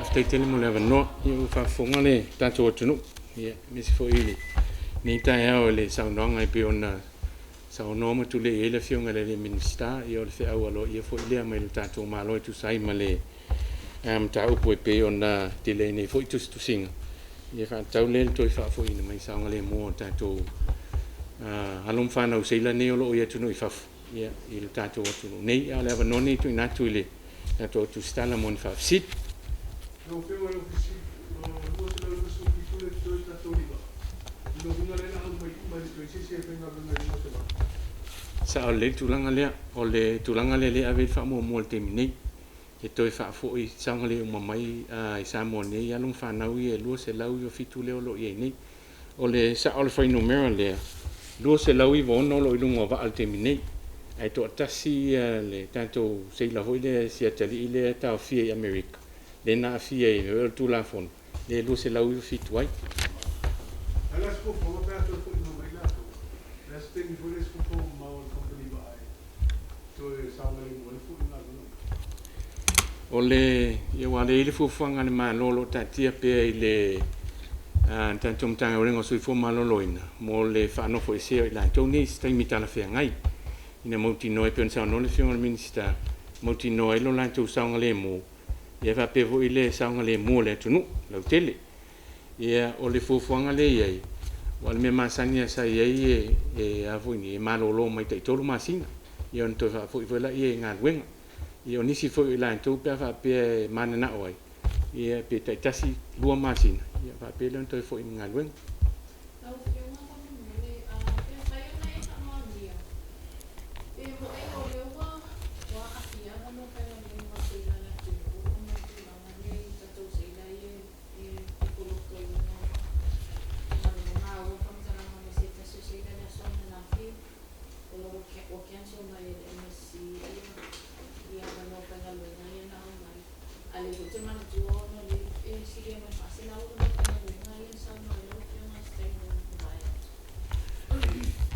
whafteitele mo le avanoa ia ua whaafonga le tātou atunu ia mesi fo ili ni tai au le saunoanga i pe ona saunoa matu le ele fionga le minista ia o le whiau alo ia fo ilea mai le tātou malo i tu sai ma le ta upo i pe ona te le nei fo i tusinga ia whaatau le le toi whaafo ina mai saunga le mua tātou halom whanau seila ne olo ia tunu i whafu ia i le tātou atunu nei au le avanoa nei tu inatu i le tātou tu stala mo ni whaafsit. No feo eu fiz duas semanas que eu fiz dois tatoriba. No vinga le na mai se se fenga venga no se va. Sa o le tulanga le o le tulanga le ave fa mo mo te minei. E toi fa fo i sanga le mo mai I sa mo ne ya lung fa na ui e lu se lau yo fitu le lo ye nei. O le sa o le fa no mera le. Lu se lau I vo no lo ilunga va al te minei. Ai to tasi le tanto se la hoile sia tali ile ta fie America. Le na fie e tu la fon le lu se la u fitu ai Ala sco po pa to no mai la to la sting for this sco ma o company ba ai to sa le mo le fu na no o le ia wa le ile fu fanga le ma lolo ta tia pe ile tanto mtanga o ringo sui fu ma lolo ina mo le fa no fo sia i la to ni sta mi tala fe ngai ina mo ti no e pensa no le fiona minister mo ti no e lo la to sa ngale mo ia va pe vo ile saunga le mo le tunu lau tele ia o le fufuanga le ia wal me masania sa ia e avo ni e malolo mai te tolu masina ia on to va fo la ia nga wenga ia ni si fo la to pe va pe manana oi ia pe te tasi lua masina ia va pe le on to fo nga wenga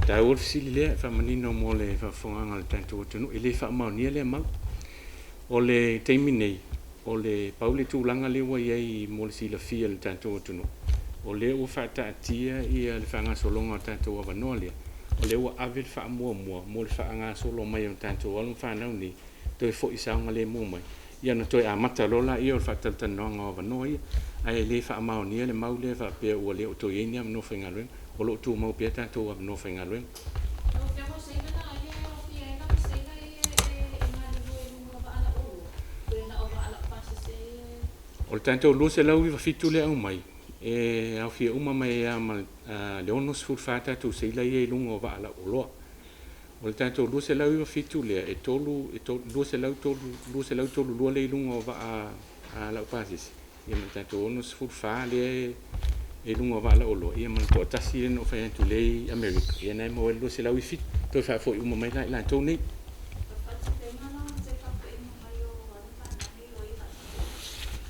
ta ul sili le fa manino mo le fa fonga le tanto tunu ile fa ma ni le ma o le terminei o le pauli tu langa le wa ye mo le sila fia le tanto tunu o le o fa ta tia ia le fanga solonga tanto wa no le o le wa avel fa mo le fa nga solo mai o tanto o le fa na ni to fo isa nga le mo mai ia no to a mata lola ia o fa ta no nga wa no ia ai le fa ma ni le mau le fa pe o le o to ye ni am no fa nga le o lo tu mau pieta tu ab no fenga luen o tanto lo se lau va fitu le au mai e au fia uma mai ama le onos fu fata tu se la ye lungo va ala o lo tanto lo se lau va fitu le e tolu lo se lau tolu lo le lungo va ala pasis e tanto onos fu fa le e lungo vala olo ia man to tasi no fa tu le America ia nei mo lo se la wifi to fa fo uma mai la to nei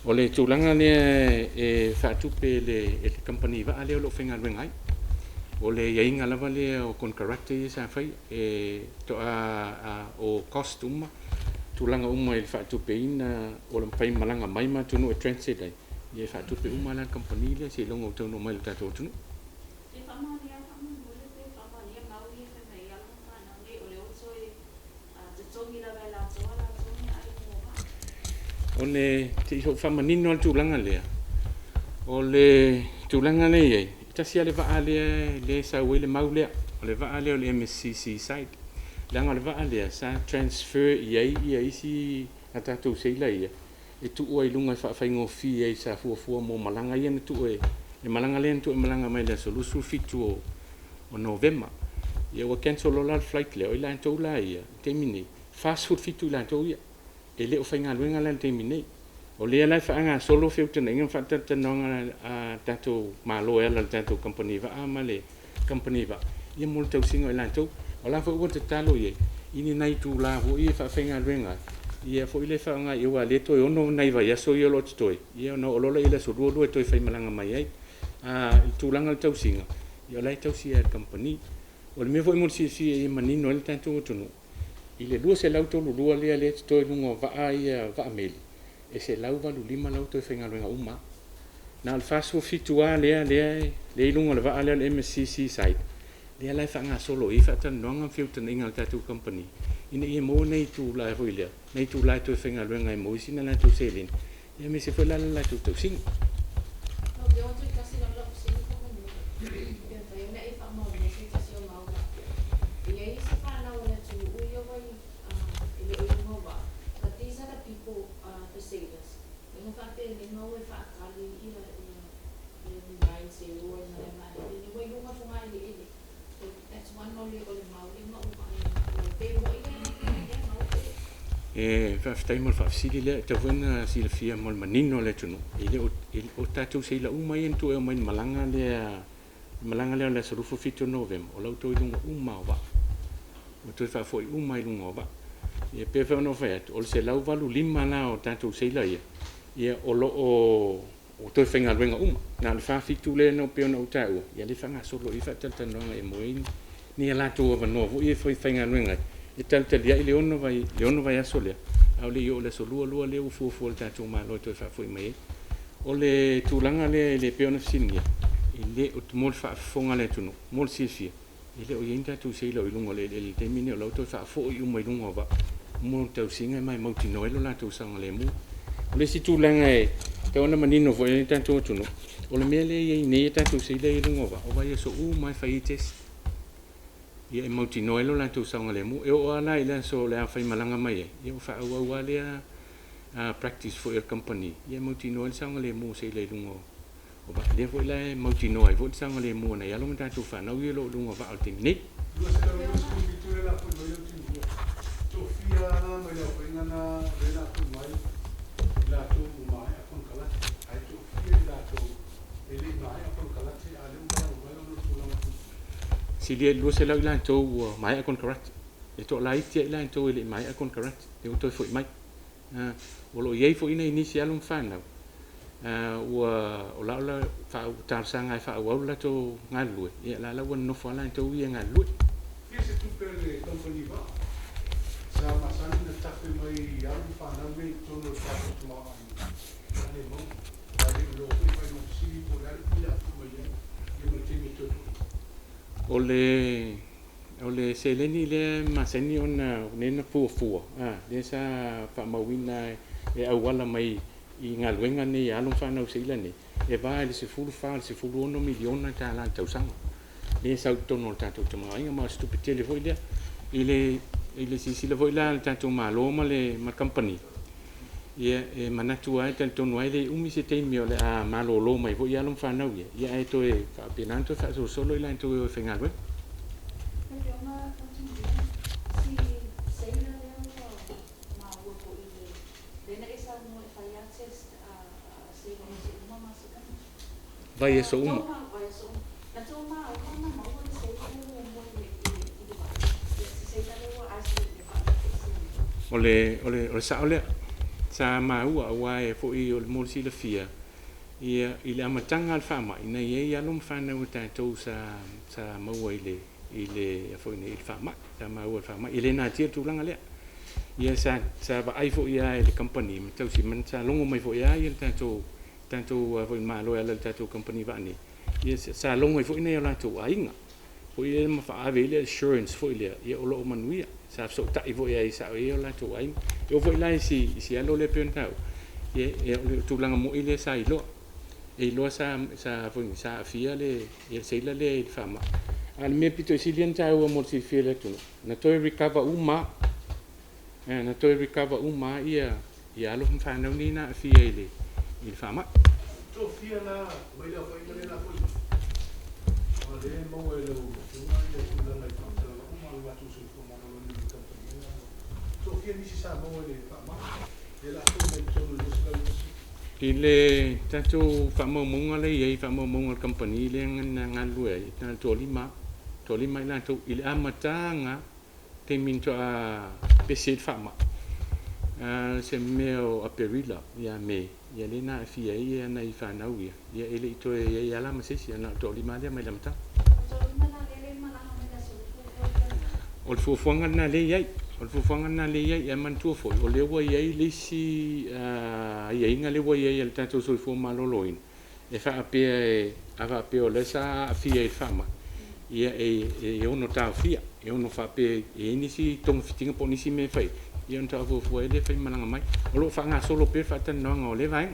o le tulanga ne e fa tu pe le company va ale lo fenga ngai o le ia inga lava le o con character sa fai e to o costume tulanga uma il fa tu pe ina o le pai malanga mai ma tu no translate ia fa tu pe uma la company le se longo to no mai ta to tu ole te ho fa manino tu langa le ole tu langa le ye ta sia le va ale le sa we le maule ole va ale le MCC site langa le va ale sa transfer ye isi ata tu sei la ye e tu o ilunga fa fa ngofi e sa fu mo malanga ye tu e malanga le tu malanga mai le solusu fitu o November ye wa cancel all flight le o la to la ye termine fast food fitu la to ye e le o fa nga luenga la termine o le la fa nga solo fe tu ngen fa ta no a tato malo e la tato company va amale company va ye molto singo la to o la fo o te talo ye ini nai tu la ho ye fa nga luenga ia fo ile fa nga ia le to ono nai va ia so ia lo toi ia no lo ile so lo toi fa malanga mai ai tu langa tau singa ia lai tau sia company o me foi mo si e manino el tanto tu no ile lu se l'auto lu le toi lungo va ai va meli e se lau valu lima lau toi whengaluenga uma. Nā le whāsua fitua lea ilunga le vaa lea le MSCC site. Lea lai whanga solo i whatan noanga whiutan inga le tātou company. Ina ia mō nei tū lai hoi lea. Nei tū lai toi whengaluenga i mō isi na lai tū selin. Ia me se whai lai tū tau sing. E whaftai mo whafsiri lea, te wena sila fia mo manino le tunu. Ile o tātou seila umai entu e o mai malanga lea le sarufu fitu novem. O lau toi lunga uma o wa. O toi whafoi umai lunga o wa. Ia pe whano whai atu. O le se lau walu lima la o tātou seila ia. Ia o lo o toi whenga luenga uma. Nā le whafitu le no peona o tāua. Ia le whanga solo i whataltanoanga e moeini. Ni a lātou o wanoa. Vo ia whenga luenga. E talitalia i le ono vai aso lea. Au le i o le so lua le ufuafua le tātou māloi toi whaafoi mai. O le tūlanga lea i le peona whasinia. I le o te mōle whaafonga le tunu. Mōle sifia. I le o iei tātou seila o ilunga le te mine o lau toi whaafoi umai ilunga o wa. Mō tau singa mai mauti noelo lātou sanga le mū. O le si tūlanga e te ona manino vo e tātou tunu. O le mea le iei nei tātou seila i ilunga o wa. O vai aso mai whaites. Ia e mauti noelo la tu saunga le mu e o ala ila so le afai malanga mai e ia fa wa le practice for your company ia mauti noelo saunga le mu se le lungo o ba le foi la mauti noelo foi saunga le mu na ia lo mta tu fa na wi lo lungo va alting ni si dia lu se lau lan to mai akon karat e to lai tia lan to ile mai akon karat e to foi mai o lo ye foi nei initial um fan na o la fa tar sanga fa o la to ngalu e la won no fa lan to ye ngalu Ese tu per le compagnie va sa ma san na ta fe mai ya fa na me to no fa to ma ne mo da lo foi no si por al ila mai ye mo timi to o le seleni le maseni ona nena fuafua le sa faamauina e auala mai i galuega nei alon fanau seila nei e va le sefulu ono miliona tala tausaga le sautono o le tatou tamagaiga ma o se tupitele foi lea i le sisila foi la le tatou malo ma company ia e manatu ai talitonu ai le umi se taimi o le a malōlō mai foʻi alon fanau ia e toe faapena toe faasolosolo i lain toe o faigaluega vai e so uma o le saʻo lea sa maua ua e foʻi o le molisila fia ia i le amataga a le faamaʻi na iai alo ma fanau tatou sa maua i le foʻi nei i le faamaʻi sa maua le faamaʻi i le natia le tulaga lea ia sa vaai foʻi ia e le company ma tausi man sa logo mai foʻi ia le tatou foʻi maloe ala le tatou company vaanei ia sa logo ai foʻi nei o latou aiga foʻi le mafaave i le assurance foʻi lea ia o loo manuia sa soʻitaʻi foʻi ai saʻo ia o latou aiga e o foʻi lai si alo le peona tau ia o le tulaga moʻi le sa iloa e iloa sa afia le ia seila le i le faamaʻi a le mea pito esili ana taua mo le silifia le atunu na toe recover uma na toe recover uma ia alo fanau ni na afia i le faamaʻi to fia na mai la fa ile na foi o le mo e lo tuma ia tula lai fa uma wa tu su ko mo lo ni ka to fia ni si sa mo le fa ma e la to mai to lo sa i le tatou faamaumaga le iai faamaumaga le company le galu ai na tolima i latou i le amataga teiminitoa pese le faamaʻi se mea o aperila ia me ia le na afia ai ana i fanau ia e leʻi toe iai ala ma sesi ana tolima lea mai le amataga o le fuafuaga lenā lē iai o fuanga na le ia man tu foi o le wa ia le si ia inga le wa ia le tanto so fo maloloin e fa ape ava ape o le sa afia e fama ia e ono ta afia e ono fa ape e ni si tong fitinga po ni si me fai ia on ta fo le fai malanga mai o lo fa nga solo pe fa tan no o le vai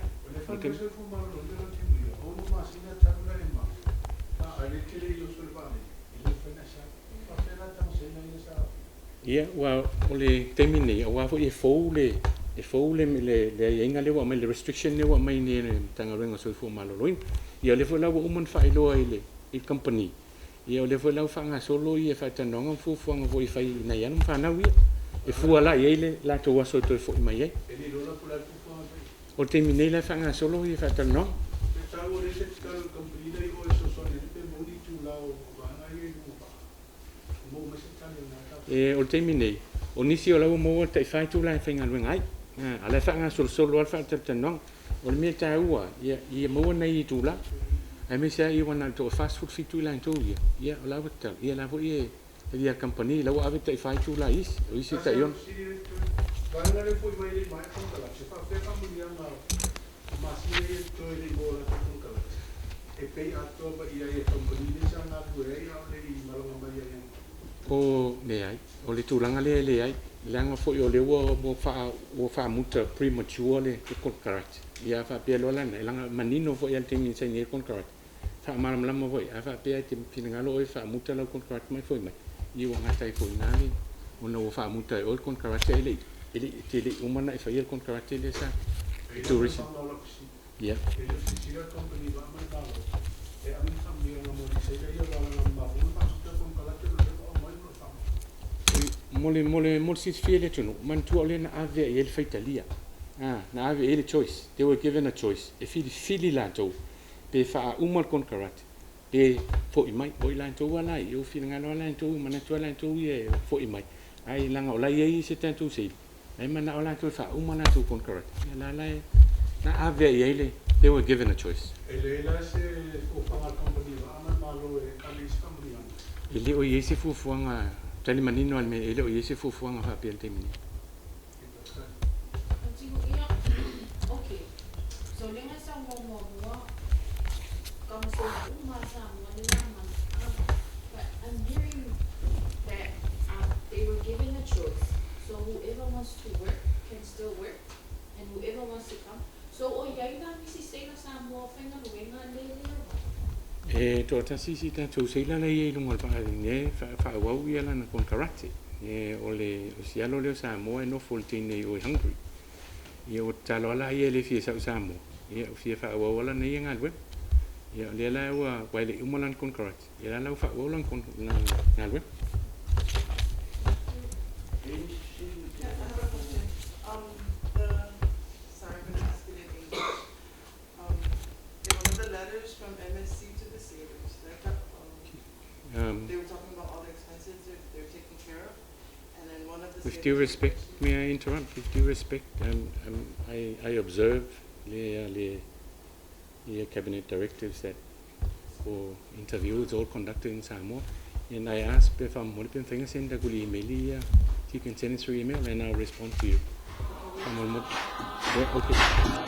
okay fo malolo le lo timbi o no ma sina tanga e ma ale tele yo sul vale ile fa na sa fa pera ta mo se na ile sa ia wa o le termine o wa fo e fo le le inga le wa mai le restriction le wa mai ni tanga renga so fo maloloin ia le fo la wo mon fa ilo ile i company ia le fo la fa nga solo ia fa tan no fo nga vo i fa na ia no fa na wi e fu ala ia le la to wa so to fo mai ia e ni lo la pula tu fo o termine la fa nga solo ia fa tan no pe ta wo le se ka company dai go so so ni pe mo ni tu la o va na ye mo me se tan na ta e o termine o nisi o la mo te fa tu la fa nga ngai ala fa nga solo fa tan no o le me ta ua ia mo na i tu la ai me sa i wana to fast food fitu la to ia la wata ia la vo ia company la wa avita fa tu la is o isi ta yon va na le foi mai mai con la se fa pe fa mo ia ma si e to le go la con la e pe a to ba ia e company le sa na tu e ia le ma lo ma ia o ne ai o le tu langa le ai langa fo yo le wo fa muta premature le con karat ia fa pe lo la langa manino fo ia temi sa ni con karat fa malam lama voi fa pe te pinangalo e fa muta la con karat mai foi mai i wa ngata i foi nani ona wo fa muta o con karat ele tele umana e fa ia con karat le sa tourism ia ele si la company va mai ba e a mi famiglia no mo se ia la ma un fa su con karat o mai no fa mole si fiele tuno man tu ole na ave e ele faitalia na ave ele choice they were given a choice e fili la to pe fa umal con karat pe fo i mai oi la to wala io fina ngalo la to mana to la to e fo i mai ai langa ola ye se tanto se ai mana ola to fa umala to con karat la na ave ele they were given a choice ele la se o fa mal company va ma lo e kalis company ele o ye se fu fuanga tali manino al me ele o ye se fu fuanga fa pe te mini okay so lenga sa mo como so umasa mo nila but I'm hearing that they were given a choice so whoever wants to work can still work and whoever wants to come so o yai na misi sela sa mo fenga luenga le to ta si ta to se la ye lo pa ne fa wa wi la na con karate ole o si alo le sa mo no full tin o hungry ye o talo la ye le fi sa mo ye o fi fa wa la ne ye ngal we ye le la wa wa le umalan con karate ye la fa wa lan con ngal we they were talking about all the expenses they're taking care of, and then one of the. With due respect, may I interrupt? With due respect, I observe the cabinet directives that for interviews all conducted in Samoa, and I ask if I'm one of the things in the email, you can send it through email, and I'll respond to you. Okay.